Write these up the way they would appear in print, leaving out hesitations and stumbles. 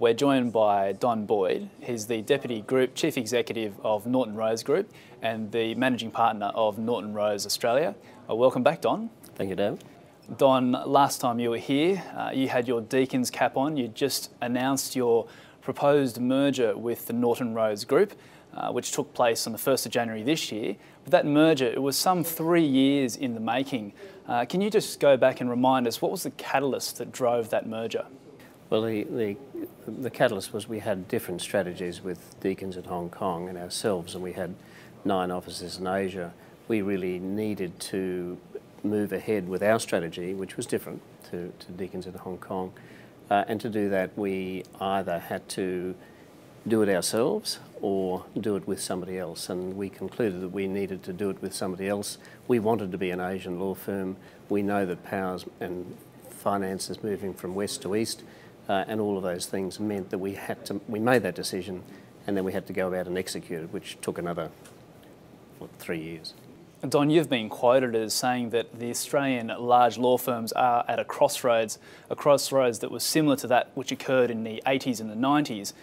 We're joined by Don Boyd. He's the Deputy Group Chief Executive of Norton Rose Group and the Managing Partner of Norton Rose Australia. Welcome back, Don. Thank you, Dave. Don, last time you were here, you had your Deacons cap on. You just announced your proposed merger with the Norton Rose Group, which took place on the 1st of January this year. But that merger, it was some 3 years in the making. Can you just go back and remind us, what was the catalyst that drove that merger? Well, the catalyst was we had different strategies with Deacons in Hong Kong and ourselves, and we had 9 offices in Asia. We really needed to move ahead with our strategy, which was different to Deacons in Hong Kong. And to do that, we either had to do it ourselves or do it with somebody else. And we concluded that we needed to do it with somebody else. We wanted to be an Asian law firm. We know that powers and finance is moving from west to east. And all of those things meant that we made that decision, and then we had to go about and execute it, which took another 3 years. Don, you've been quoted as saying that the Australian large law firms are at a crossroads that was similar to that which occurred in the 80s and the 90s.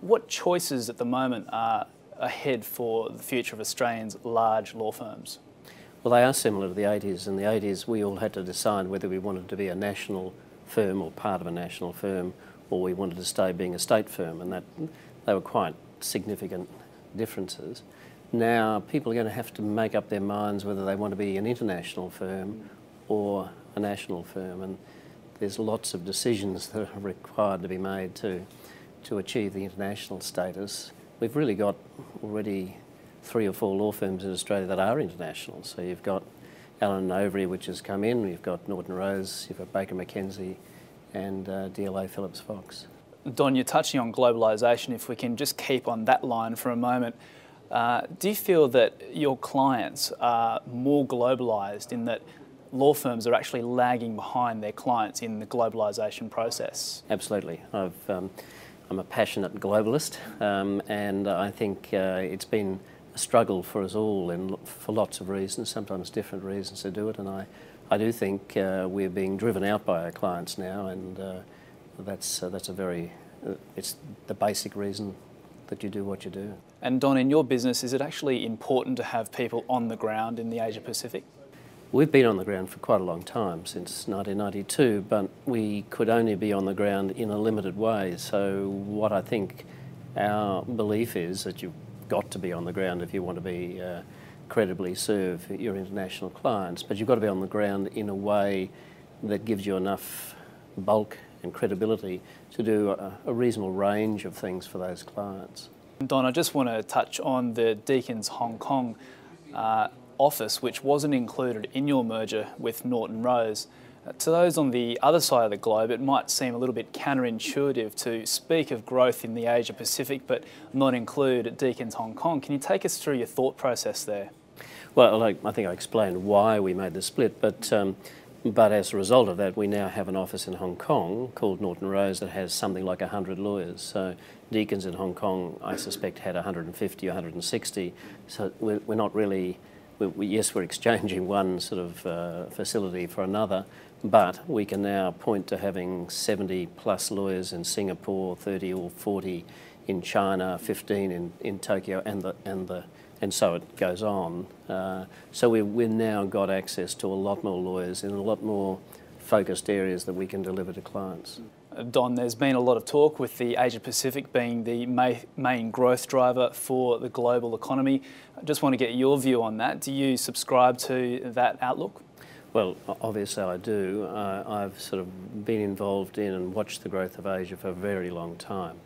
What choices at the moment are ahead for the future of Australians' large law firms? Well, they are similar to the 80s. In the 80s, we all had to decide whether we wanted to be a national firm or part of a national firm, or we wanted to stay being a state firm, and that they were quite significant differences. Now people are going to have to make up their minds whether they want to be an international firm or a national firm, and there's lots of decisions that are required to be made to achieve the international status. We've really got already 3 or 4 law firms in Australia that are international. So you've got Allen & Overy, which has come in, you've got Norton Rose, you've got Baker McKenzie and DLA Phillips Fox. Don, you're touching on globalisation. If we can just keep on that line for a moment, do you feel that your clients are more globalised in that law firms are actually lagging behind their clients in the globalisation process? Absolutely. I'm a passionate globalist, and I think it's been a struggle for us all, and for lots of reasons, sometimes different reasons to do it, and I do think we're being driven out by our clients now, and that's a very, it's the basic reason that you do what you do. And Don, in your business, is it actually important to have people on the ground in the Asia Pacific? We've been on the ground for quite a long time, since 1992, but we could only be on the ground in a limited way. So what I think our belief is that you've got to be on the ground if you want to be credibly serve your international clients, but you've got to be on the ground in a way that gives you enough bulk and credibility to do a reasonable range of things for those clients. Don, I just want to touch on the Deacons Hong Kong office, which wasn't included in your merger with Norton Rose. To those on the other side of the globe, it might seem a little bit counterintuitive to speak of growth in the Asia Pacific but not include Deacons Hong Kong. Can you take us through your thought process there? Well, I think I explained why we made the split, but as a result of that, we now have an office in Hong Kong called Norton Rose that has something like 100 lawyers. So Deacons in Hong Kong, I suspect, had 150 or 160. So we're not really, yes, we're exchanging one sort of facility for another, but we can now point to having 70 plus lawyers in Singapore, 30 or 40 in China, 15 in Tokyo, and so it goes on. So we've now got access to a lot more lawyers in a lot more focused areas that we can deliver to clients. Don, there's been a lot of talk with the Asia Pacific being the main growth driver for the global economy. I just want to get your view on that. Do you subscribe to that outlook? Well, obviously I do. I've sort of been involved in and watched the growth of Asia for a very long time.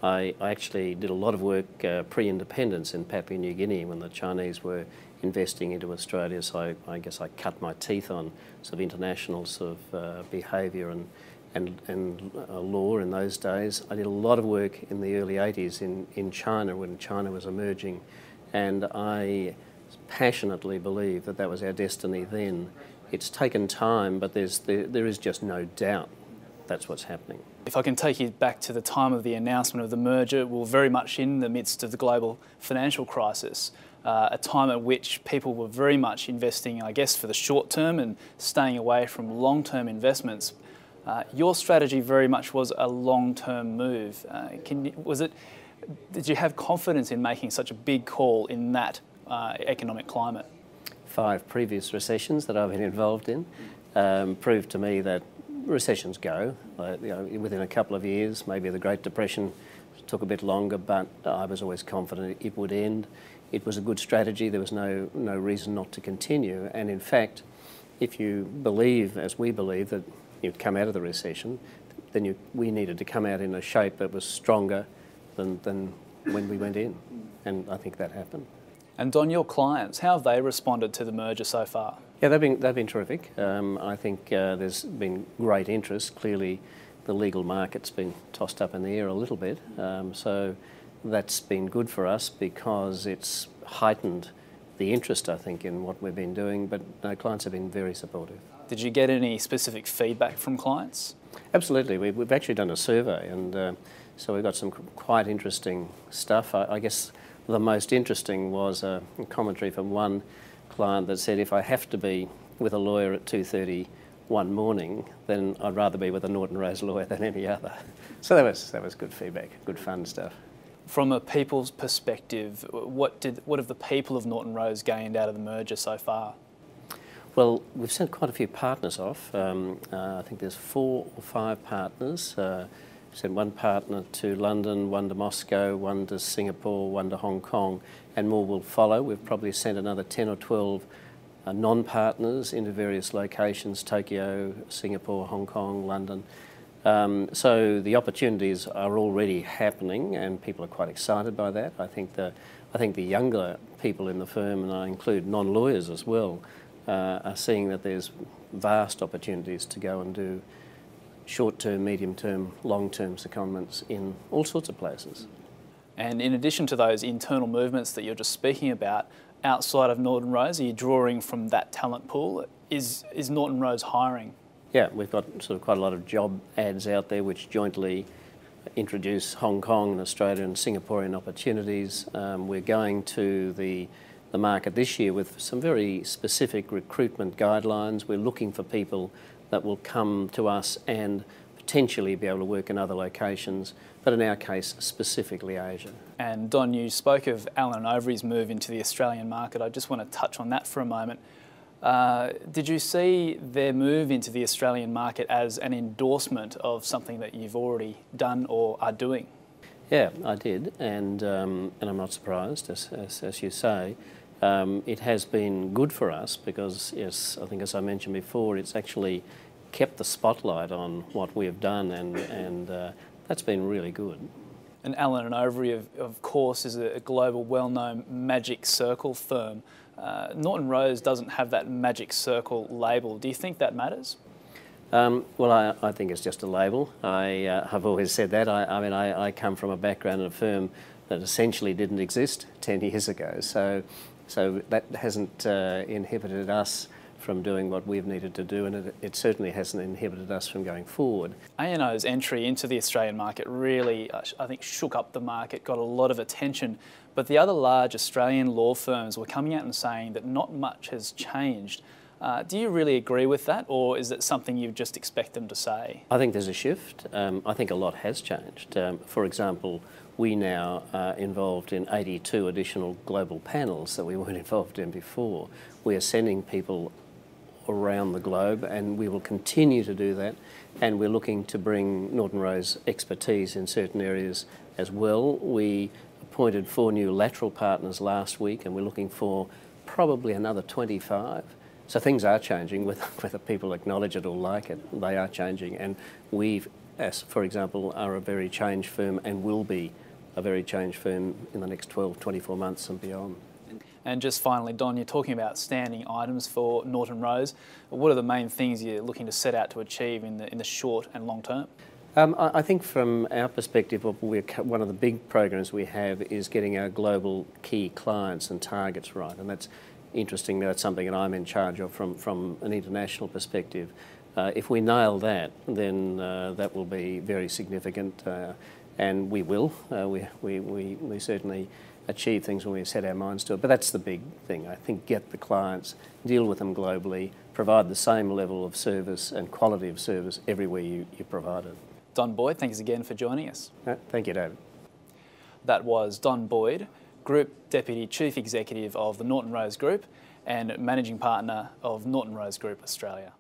I actually did a lot of work pre-independence in Papua New Guinea when the Chinese were investing into Australia, so I guess I cut my teeth on sort of international sort of behaviour and law in those days. I did a lot of work in the early 80s in China when China was emerging, and I passionately believe that that was our destiny then. It's taken time, but there is just no doubt that's what's happening. If I can take you back to the time of the announcement of the merger, we're very much in the midst of the global financial crisis, a time at which people were very much investing, I guess, for the short term and staying away from long-term investments. Your strategy very much was a long-term move. Did you have confidence in making such a big call in that economic climate? 5 previous recessions that I've been involved in proved to me that recessions go. Within a couple of years, maybe the Great Depression took a bit longer, but I was always confident it would end. It was a good strategy. There was no reason not to continue. And in fact, if you believe, as we believe, that you'd come out of the recession, then we needed to come out in a shape that was stronger than when we went in. And I think that happened. And Don, your clients, how have they responded to the merger so far? Yeah, they've been terrific. I think there's been great interest. Clearly, the legal market's been tossed up in the air a little bit. So that's been good for us because it's heightened the interest, I think, in what we've been doing. But no, clients have been very supportive. Did you get any specific feedback from clients? Absolutely. We've actually done a survey, and so we've got some quite interesting stuff. I guess the most interesting was a commentary from one client that said, if I have to be with a lawyer at 2:30 one morning, then I'd rather be with a Norton Rose lawyer than any other. So that was good feedback, good fun stuff. From a people's perspective, what have the people of Norton Rose gained out of the merger so far? Well, we've sent quite a few partners off. I think there's 4 or 5 partners. Sent one partner to London, one to Moscow, one to Singapore, one to Hong Kong, and more will follow. We've probably sent another 10 or 12 non-partners into various locations: Tokyo, Singapore, Hong Kong, London. So the opportunities are already happening, and people are quite excited by that. I think the younger people in the firm, and I include non-lawyers as well, are seeing that there's vast opportunities to go and do short-term, medium-term, long-term secondments in all sorts of places. And in addition to those internal movements that you're just speaking about, outside of Norton Rose, are you drawing from that talent pool? Is Norton Rose hiring? Yeah, we've got sort of quite a lot of job ads out there which jointly introduce Hong Kong and Australia and Singaporean opportunities. We're going to the market this year with some very specific recruitment guidelines. We're looking for people that will come to us and potentially be able to work in other locations, but in our case, specifically Asia. And Don, you spoke of Allen & Overy's move into the Australian market. I just want to touch on that for a moment. Did you see their move into the Australian market as an endorsement of something that you've already done or are doing? Yeah, I did, and I'm not surprised, as you say. It has been good for us because, yes, I think as I mentioned before, it's actually kept the spotlight on what we have done, and that's been really good. And Allen & Overy, of course, is a global, well-known magic circle firm. Norton Rose doesn't have that magic circle label. Do you think that matters? Well, I think it's just a label. I've always said that. I mean, I come from a background in a firm that essentially didn't exist 10 years ago. So that hasn't inhibited us from doing what we've needed to do, and it certainly hasn't inhibited us from going forward. A&O's entry into the Australian market really, I think, shook up the market, got a lot of attention, but the other large Australian law firms were coming out and saying that not much has changed. Do you really agree with that, or is it something you just expect them to say? I think there's a shift. I think a lot has changed. For example, we now are involved in 82 additional global panels that we weren't involved in before. We are sending people around the globe, and we will continue to do that, and we're looking to bring Norton Rose expertise in certain areas as well. We appointed 4 new lateral partners last week, and we're looking for probably another 25. So things are changing, whether people acknowledge it or like it, they are changing, and we, as for example, are a very changed firm and will be a very changed firm in the next 12, 24 months and beyond. And just finally, Don, you're talking about standing items for Norton Rose. What are the main things you're looking to set out to achieve in the short and long term? I think from our perspective, one of the big programs we have is getting our global key clients and targets right, and that's interesting. That's something that I'm in charge of from an international perspective. If we nail that, then that will be very significant, and we will. We certainly achieve things when we set our minds to it, but that's the big thing. I think get the clients, deal with them globally, provide the same level of service and quality of service everywhere you provide it. Don Boyd, thanks again for joining us. Thank you, David. That was Don Boyd, Group Deputy Chief Executive of the Norton Rose Group and Managing Partner of Norton Rose Group Australia.